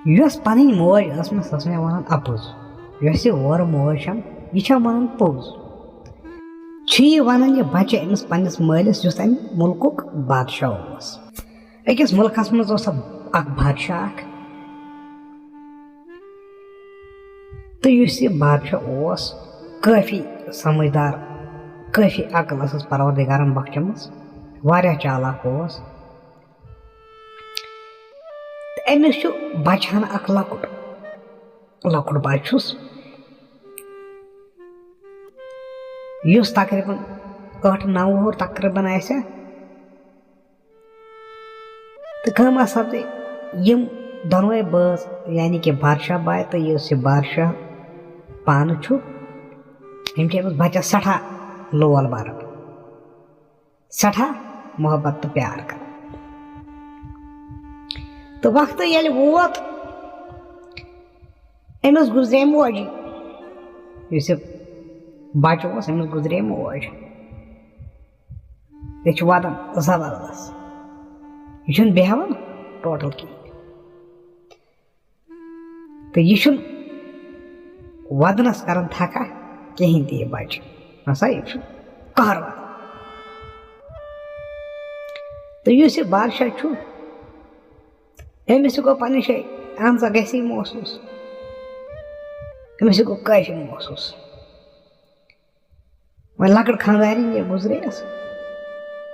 یۄس پنٕنۍ موج ٲسمٕژ سۄ ٲس مےٚ وَنان اَپُز یۄس یہِ اورٕ موج چھَم یہِ چھےٚ وَنان پوٚز چھِ یہِ وَنان یہِ بَچہِ أمِس پنٛنِس مٲلِس یُس اَمہِ مُلکُک بادشاہ اوس أکِس مُلکَس منٛز اوس اکھ بادشاہ اکھ تہٕ یُس یہِ بادشاہ اوس کٲفی سمجھدار کٲفی عقل ٲسٕس پروردِگارَن بخچٲمٕژ واریاہ چالاک اوس تہٕ أمِس چھُ بَچہٕ ہن اکھ لۄکُٹ بَچہٕ چھُس یُس تقریٖبن 8-9 وُہُر تقریٖبن آسہِ ہا تہٕ کٲم سپدے یِم دۄنوَے بٲژ یعنی کہِ بادشاہ باے تہٕ یُس یہِ بادشاہ پانہٕ چھُ یِم چھِ أمِس بَچَس سٮ۪ٹھاہ لول بَران سٮ۪ٹھاہ محبت تہٕ پیار کران تہٕ وقتہٕ ییٚلہِ ووت أمِس گُزرے موجی یُس یہِ بَچہٕ اوس أمِس گُزرے موج یہِ چھُ وَدان زبردست یہِ چھُنہٕ بیٚہوان ٹوٹل کِہیٖنۍ تہٕ یہِ چھُنہٕ وَدنَس کران تھکا کِہیٖنۍ تہِ یہِ بَچہٕ نسا یہِ چھُ قہر وَدان تہٕ یُس یہِ بادشاہ چھُ أمِس تہِ گوٚو پنٛنہِ جایہِ اہن سا گژھی محسوٗس أمِس تہِ گوٚو کٲفی محسوٗس وۄنۍ لۄکٕٹ خانٛدارِنۍ ییٚلہِ گُزرییَس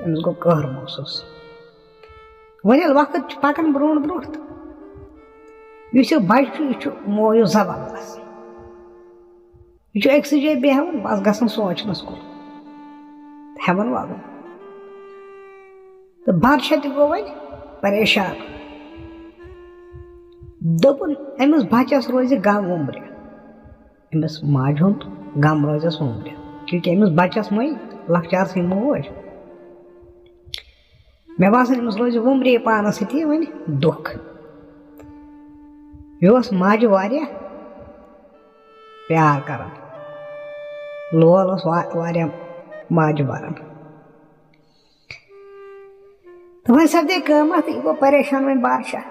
أمِس گوٚو قہر محسوٗس وۄنۍ ییٚلہِ وقت چھُ پَکان برونٛٹھ برونٛٹھ تہٕ یُس یہِ بَچہٕ چھُ یہِ چھُ مویوٗ زبردست یہِ چھُ أکسٕے جایہِ بیٚہوان بس گژھان سونٛچنَس کُن ہٮ۪وان وَدُن تہٕ بادشاہ تہِ گوٚو وۄنۍ پریشان دوٚپُن أمِس بَچَس روزِ غم وُمبرِ أمِس ماجہِ ہُنٛد غم روزٮ۪س وُمبرِ کیونکہِ أمِس بَچَس مٔے لۄکچارسٕے موج مےٚ باسان أمِس روزِ وُمبرے پانَس سۭتی وۄنۍ دُکھ یہِ اوس ماجہِ واریاہ پیار کران لول اوس واریاہ ماجہِ بَران تہٕ وۄنۍ سپدے کٲم تہٕ یہِ گوٚو پریشان وۄنۍ بادشاہ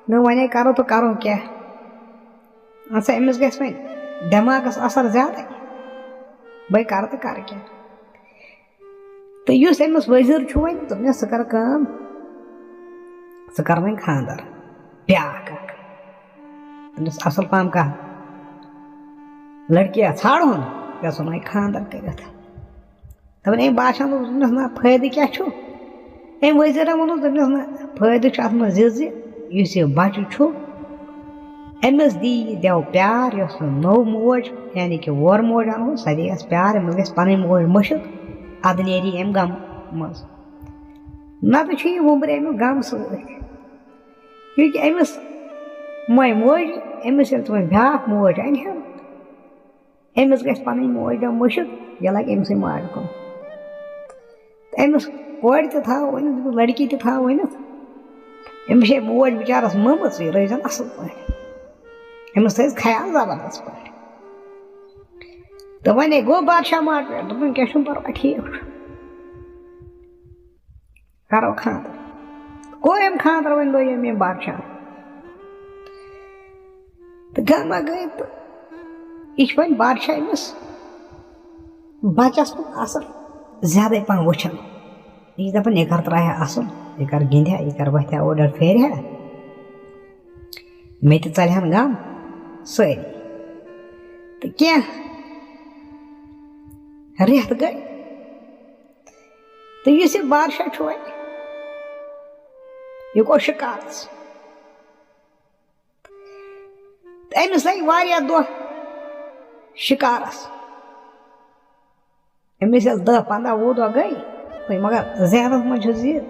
نہٕ وۄنۍ کرو تہٕ کرو کیٛاہ اَہن سا أمِس گژھِ وۄنۍ دٮ۪ماغَس اثر زیادَے بٔے کرٕ تہٕ کرٕ کیٛاہ تہٕ یُس أمِس ؤزیٖر چھُ وۄنۍ دوٚپنَس ژٕ کر کٲم ژٕ کر وۄنۍ خانٛدر بیٛاکھ اکھ دوٚپنَس اَصٕل پہم کَتھ لڑکیہ ژھانٛڈہون گژھُن وۄنۍ خانٛدر کٔرِتھ دَپان أمۍ بادشاہن دوٚپنَس نہ فٲیدٕ کیٛاہ چھُ أمۍ ؤزیٖرَن ووٚنُس دوٚپنَس نہ فٲیدٕ چھُ اَتھ منٛز یہِ زِ یُس یہِ بَچہٕ چھُ أمِس دی یہِ دٮ۪و پیار یۄس نٔو موج یعنی کہِ وورٕ موج اَنہون سۄ دی اَسہِ پیار أمِس گژھِ پَنٕنۍ موج مٔشِد اَدٕ نیری أمۍ غمہٕ منٛز نَتہٕ چھُ یہِ وُمبریومُت غم سۭتۍ کیونکہِ أمِس مۄے موجی أمِس ییٚلہِ ژٕ وۄنۍ بیٛاکھ موج اَنہِ ہن أمِس گژھِ پَنٕنۍ موج دۄہ مٔشِد یہِ لَگہِ أمۍ سٕے ماجہِ کُن تہٕ أمِس کورِ تہِ تھاو ؤنِتھ لڑکی تہِ تھاو ؤنِتھ أمِس چھے موج بِچارَس مٔمٕژ یہِ رٲزِن اَصٕل پٲٹھۍ أمِس تھٲیِس خیال زبردست پٲٹھۍ تہٕ وۄنۍ گوٚو بادشاہ ماٹویٹ دوٚپُن کیٚنٛہہ چھُنہٕ پَرواے ٹھیٖک چھُ کرو خانٛدر کوٚر أمۍ خانٛدر وۄنۍ لوٚگ أمۍ بادشاہ تہٕ گاما گٔے تہٕ یہِ چھُ وۄنۍ بادشاہ أمِس بَچَس کُن اَصٕل زیادَے پَہم وٕچھان یہِ چھِ دَپان یہِ کر ترٛایہِ ہا اَصٕل یہِ کر گِنٛدِ ہا یہِ کر وۄتھِ ہا اورٕ یورٕ پھیرِ ہا مےٚ تہِ ژَلہِ ہن غم سٲری تہٕ کیٚنٛہہ رٮ۪تھ گٔے تہٕ یُس یہِ بادشاہ چھُ وۄنۍ یہِ گوٚو شِکارَس تہٕ أمِس لَگہِ واریاہ دۄہ شِکارَس أمِس ییٚلہِ 10-15-20 دۄہ گٔے تہٕ مگر ذہنَس منٛز چھُس یہِ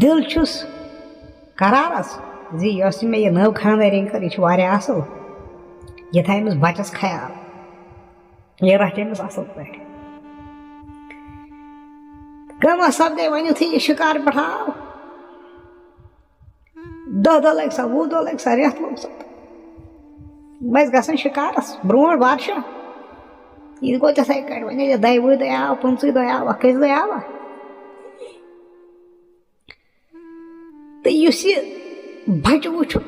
دِل چھُس قرارَس زِ یۄس مےٚ یہِ نٔو خانٛدارِنۍ کٔر یہِ چھِ واریاہ اَصٕل یہِ تھاوِ أمِس بَچَس خیال یہِ رَچھِ أمِس اَصٕل پٲٹھۍ کٲما سپدے وۄنۍ یُتھُے یہِ شِکار پٮ۪ٹھ آو 10 دۄہ لٔگۍ سا 20 دۄہ لٔگۍ سا رٮ۪تھ لوٚگ سا مےٚ ٲسۍ گژھان شِکارَس برونٛٹھ بادشاہ یہِ گوٚو تِتھَے کٔٹھۍ وۄنۍ ییٚلہِ 10 دۄہ آو 15 دۄہ آوا کٔژِ دۄہ آوا تہٕ یُس یہِ بَچہٕ وٕچھُن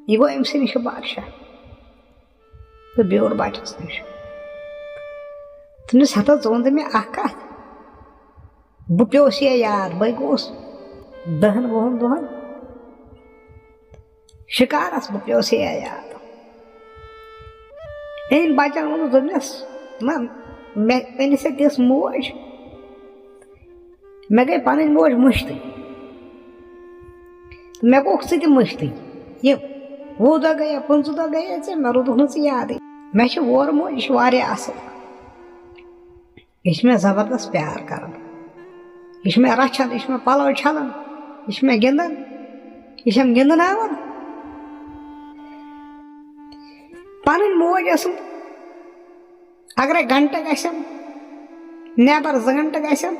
یہ گو أمۍ سٕے نِش بادشاہ تہٕ بیوٗٹھ بَچَس نِش تٔمِس ہَتا ژٕ وَن تہٕ مےٚ اَکھ کَتھ بہٕ پیوٚوُس یے یاد بٔے گوٚوُس 10-20 دۄہَن شِکارَس بہٕ پیوٚوُس یے یاد أمۍ بَچَن ووٚنُس دوٚپنَس نہ مےٚ أنِتھ ژےٚ تِژھ موج مےٚ گٔے پَنٕنۍ موج مٔشتٕے مےٚ گوٚکھ ژٕ تہِ مٔشتٕے یہِ 20 دۄہ گٔیے 15 دۄہ گٔیے ژےٚ مےٚ روٗدُکھ نہٕ ژٕ یادٕے مےٚ چھِ وورٕ موج یہِ چھِ واریاہ اَصٕل یہِ چھِ مےٚ زبردست پیار کَران یہِ چھِ مےٚ رَچھان یہِ چھِ مےٚ پَلو چھَلان یہِ چھِ مےٚ گِنٛدان یہِ چھَم گِنٛدناوان پَنٕنۍ موج ٲسٕم اگرے گَنٹہٕ گژھٮ۪م نٮ۪بر 2 گَنٹہٕ گژھٮ۪م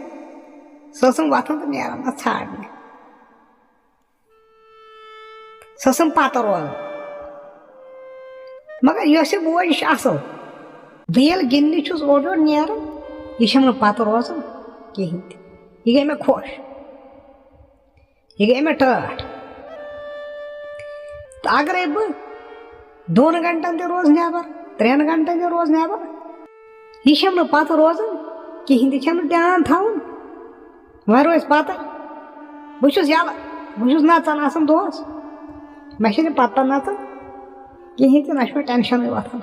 سۄ ٲسٕم وۄتھان تہٕ نیران اَتھ ژھانٛڈنہِ سۄ ٲسٕم پَتہٕ روزان مگر یۄس یہِ موج یہِ چھِ اَصٕل بہٕ ییٚلہِ گِنٛدنہِ چھُس اورٕ یورٕ نیران یہِ چھَم نہٕ پَتہٕ روزان کِہیٖنۍ تہِ یہِ گٔے مےٚ خۄش یہِ گٔے مےٚ ٹٲٹھ تہٕ اگرے بہٕ 2 گَنٹَن تہِ روزٕ نٮ۪بر 3 گَنٹَن تہِ روزٕ نٮ۪بر یہِ چھَم نہٕ پَتہٕ روزان کِہیٖنۍ تہِ چھَم نہٕ دھیان تھاوان وۄنۍ روزِ پَتَے بہٕ چھُس یَلہٕ بہٕ چھُس نَژان آسان دۄہَس مےٚ چھِنہٕ پَتہ نَژان کِہیٖنۍ تہِ نہ چھُ مےٚ ٹٮ۪نشَنٕے وۄتھان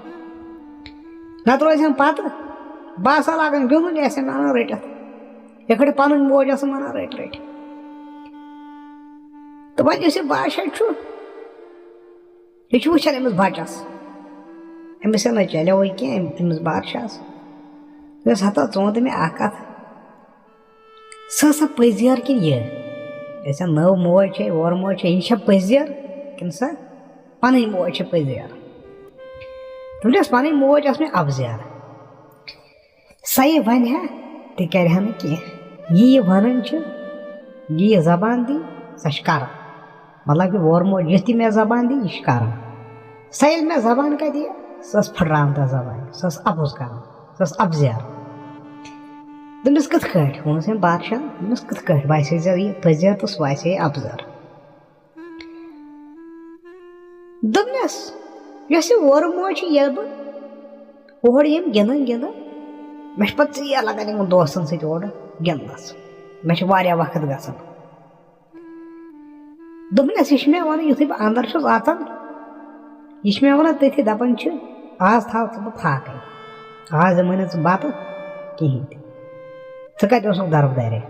نَتہٕ روزِ ہَم پَتہٕ بہٕ آسہٕ ہا لاگان گِنٛدُن یہِ آسہِ ہا مےٚ اَنان رٔٹِتھ یِتھ کٔٹھۍ پَنٕنۍ موج ٲسٕم وَنان رٔٹۍ رٔٹۍ تہٕ وۄنۍ یُس یہِ بادشاہ چھُ یہِ چھُ وٕچھان أمِس بَچَس أمِس نہٕ چلیوٕے کینٛہہ أمِس بادشاہَس دوٚپُس ہَتا ژٕ وَن تہٕ مےٚ اَکھ کَتھ سۄ ٲسا پٔزۍ کِنہٕ یہِ یۄس ژےٚ نٔو موج چھے اورٕ موج چھے یہِ چھا پٔزۍ کِنہٕ سۄ پَنٕنۍ موج چھِ پٔزۍ دوٚپنَس پَنٕنۍ موج ٲس مےٚ اَپزیٛار سۄ یہِ وَنہِ ہا تہِ کَرِ ہا نہٕ کینٛہہ یہِ وَنان چھِ یہِ زبان دی سۄ چھِ کَران مطلب کہِ وورٕ موج یُتھ تہِ مےٚ زبان دی یہِ چھِ کَران سۄ ییٚلہِ مےٚ زبان کَرِ دِیہِ سۄ ٲس پھٕٹراوان تَتھ زبانہِ سۄ ٲس اَپُز کَران سۄ ٲس اَپزیٛار دوٚپنَس کِتھ کٲٹھۍ ووٚنُس أمۍ بادشاہ دوٚپنَس کِتھ کٲٹھۍ باسے ژےٚ یہِ پٔزۍ تہٕ سُہ باسے یہِ اَپزار دوٚپنَس یۄس یہِ اورٕ موج چھِ ییٚلہِ بہٕ اورٕ یِم گِنٛدان مےٚ چھِ پَتہٕ ژیر لَگان یِمن دوستَن سۭتۍ اورٕ گِنٛدنَس مےٚ چھِ واریاہ وقت گژھان دوٚپنَس یہِ چھِ مےٚ وَنان یُتھُے بہٕ اَنٛدر چھُس اَژان یہِ چھِ مےٚ وَنان تٔتھی دَپان چھِ آز تھاو ژٕ بہٕ فاقَے آز دِمَے نہٕ ژٕ بَتہٕ کِہیٖنۍ تہِ ژٕ کَتہِ اوسُکھ دربدرے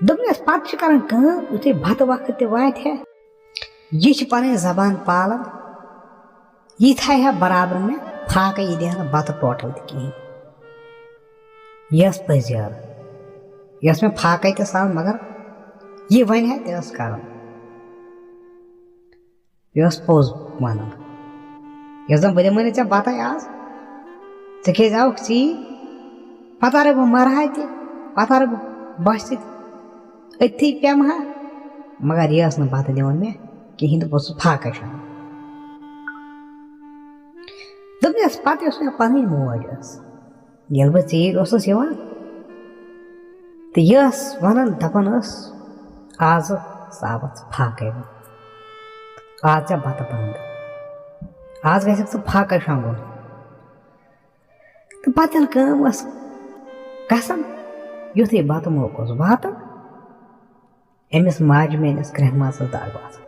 دوٚپنَس پَتہٕ چھِ کَران کٲم یُتھُے بَتہٕ وقت تہِ واتہِ ہا یہِ چھِ پَنٕنۍ زبان پالان یہِ تھایہِ ہا برابر مےٚ فاقَے یہِ دِی ہا نہٕ بَتہٕ ٹوٹَل تہِ کِہیٖنۍ یہِ ٲس پٔزۍ یہِ ٲس مےٚ فاقَے تہِ سان مگر یہِ وَنہِ ہا تہِ ٲس کَران یہِ ٲس پوٚز وَنان یۄس زَن بہٕ دِمَے نہٕ ژےٚ بَتَے آز ژٕ کیٛازِ آوُکھ ژیٖرۍ پَتہٕ اَگرَے بہٕ مَرٕ ہا تہِ پَتہٕ اَگرَے بہٕ بَسہِ تہِ أتھی پٮ۪مہٕ ہا مگر یہِ ٲس نہٕ بَتہٕ دِوان مےٚ کِہیٖنۍ تہٕ بہٕ اوسُس فاقَے چھُنہٕ دوٚپنَس پَتہٕ یۄس مےٚ پَنٕنۍ موج ٲس ییٚلہِ بہٕ ژیٖرۍ اوسُس یِوان تہٕ یہِ ٲس وَنان دَپان ٲس آزٕ ژاوَتھ ژٕ فاقَے آز ژےٚ بَتہٕ بنٛد آز گژھکھ ژٕ فاقَے شۄنٛگُن تہٕ پَتہٕ ییٚلہِ کٲم ٲس گژھان یُتھُے بَتہٕ موقعہٕ اوس واتان أمِس ماجہِ میٛٲنِس کرٛٮ۪ہن منٛز ٲس دَگ وَسان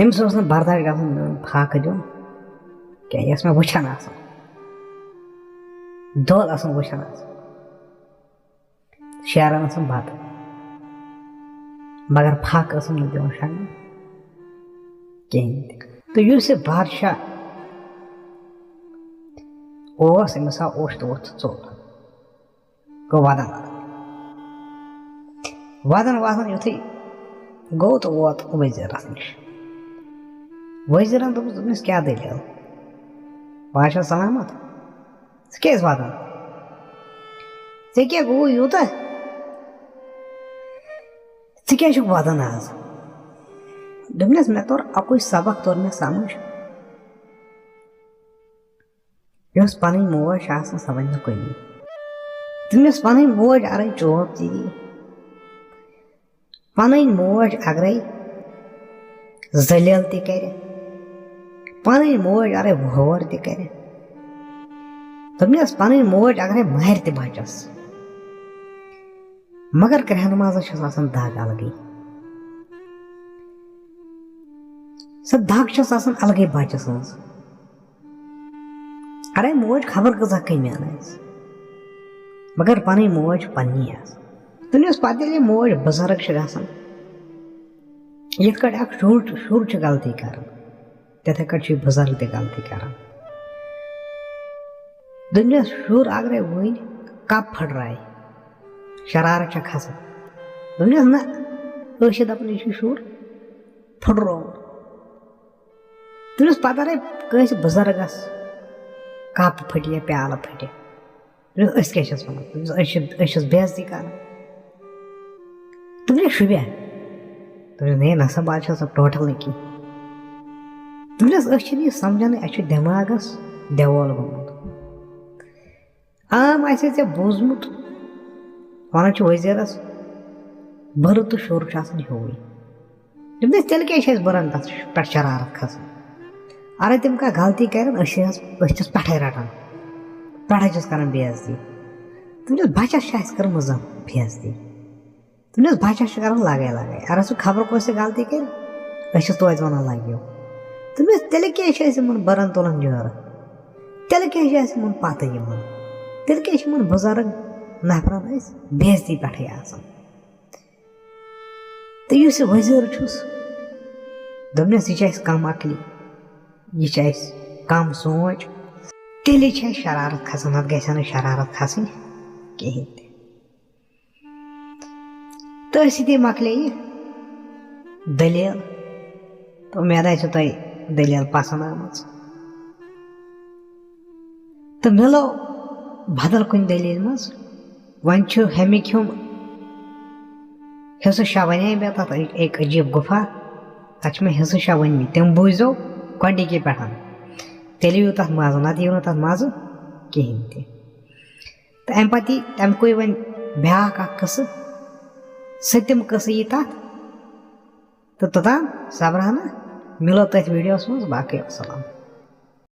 أمِس اوس نہٕ برداش گژھان میون فاقہٕ دیُن کینٛہہ یہِ ٲس مےٚ وٕچھان آسان دۄہَل ٲسٕم وٕچھان آسان شیران ٲسٕم بَتہٕ مگر فاقہٕ ٲسٕم نہٕ دِوان شۄنٛگنہٕ کِہیٖنۍ تہِ تہٕ یُس یہِ بادشاہ اوس أمِس آو اوٚش تہٕ ووٚتھ تہٕ ژوٚل گوٚو وَدان یُتھُے گوٚو تہٕ ووت ؤزیٖرَس نِش ؤزیٖرَن دوٚپُس کیٛاہ دٔلیٖل بادشاہ سلامت ژٕ کیٛازِ وَدان ژےٚ کیٛاہ گوٚو یوٗتاہ ژٕ کیٛازِ چھُکھ وَدان آز دوٚپنَس مےٚ توٚر اَکُے سبق توٚر مےٚ سَمٕجھ یۄس پَنٕنۍ موج چھِ آسان سۄ وَنہِ نہٕ کُنی تٔمِس پَنٕنۍ موج اَگرَے چوب تہِ دی پنٕنۍ موج اگرے ذلیل تہِ کرِ پنٕنۍ موج اگرے وہور تہِ کرِ دوٚپنس پنٕنۍ موج اگرے مارِ تہِ بچس مگر کرٛہنہٕ منٛز چھس آسان دگ الگٕے سۄ دگ چھس آسان الگٕے بچہِ سٕنٛز اگرے موج خبر کۭژاہ کٔمیٖن آسہِ مگر پنٕنۍ موج پننی آسان دوٚپنس پتہٕ ییٚلہِ موج بُزرگ چھِ گژھان یِتھ کٲٹھۍ اکھ شُر چھُ غلطی کران تِتھے کٲٹھۍ چھُ یہِ بُزرگ تہِ غلطی کران دوٚپنس شُر اگرے وٕنۍ کپ پھٕٹرایہِ شرارت چھےٚ کھسان دوٚپنس نہ أسۍ چھِ دپان یہِ چھُ شُر پھٕٹرووُن دوٚپنس پتہٕ اگرے کٲنٛسہِ بُزرگس کپ پھٕٹہِ یا پیالہٕ پھٕٹہِ أسۍ کیٛاہ چھِس ونان أسۍ چھِس بے عزتی کران دوٚپنس شُبیا دوٚپنس ہے نسا بہٕ چھس ٹوٹل نہٕ کینٛہہ دوٚپنس أسۍ چھِنہٕ یہِ سمجھان اَسہِ چھُ دٮ۪ماغس دٮ۪وول گوٚمُت عام آسہِ ژےٚ بوٗزمُت ونان چھِ ؤزیٖرس بُرٕ تہٕ شُر چھُ آسان ہیوٗوٕے دوٚپنس تیٚلہِ کیٛازِ چھِ اَسہِ بُرن تتھ پٮ۪ٹھ شرارت کھسان اگرے تِم کانٛہہ غلطی کرن أسۍ چھِس پٮ۪ٹھے رٹان پٮ۪ٹھے چھِس کران بے عزتی دوٚپنس بچس چھِ اَسہِ کٔرمٕژ زن بے عزتی دوٚپنس بچس چھِ کران لگے اگر سُہ خبر کۄس تہِ غلطی کرِ أسۍ چھِس توتہِ ونان لگیو دوٚپنس تیٚلہِ کیٛازِ چھِ أسۍ یِمن بُرن تُلان جٲرٕ تیٚلہِ کیٛازِ چھِ اَسہِ یِمن پتہٕ یِوان تیٚلہِ کیٛازِ چھِ یِمن بُزرگ نفرن أسۍ بے عزتی پٮ۪ٹھے آسان تہٕ یُس یہِ ؤزیٖر چھُس دوٚپنس یہِ چھِ اَسہِ کم عقلی یہِ چھِ اَسہِ کم سونٛچ تیٚلی چھِ اَسہِ شرارت کھسان نتہٕ گژھِ ہا نہٕ شرارت کھسٕنۍ کِہیٖنۍ تہِ تٔتھۍ سۭتی مۄکلے یہِ دٔلیٖل تہٕ اُمید آسوٕ تۄہہِ دٔلیٖل پسنٛد آمٕژ تہٕ مِلو بدل کُنہِ دٔلیٖلہِ منٛز وۄنۍ چھُ ہیٚمِکۍ ہُم حصہٕ شےٚ ونے مےٚ تتھ ایک عجیٖب گُفا تتھ چھِ مےٚ حصہٕ شےٚ ؤنمٕتۍ تِم بوٗززیو گۄڈنِکی پٮ۪ٹھ تیٚلہِ یِیو تتھ مزٕ نتہٕ یِیو نہٕ تتھ مزٕ کِہیٖنۍ تہِ تہٕ امہِ پتہٕ یی تمکُے وۄنۍ بیٛاکھ اکھ قٕصہٕ سٔتِم قٕصہٕ یی تتھ تہٕ توٚتام صبر ہنا مِلو تٔتھۍ ویٖڈیوس منٛز باقٕے وسلام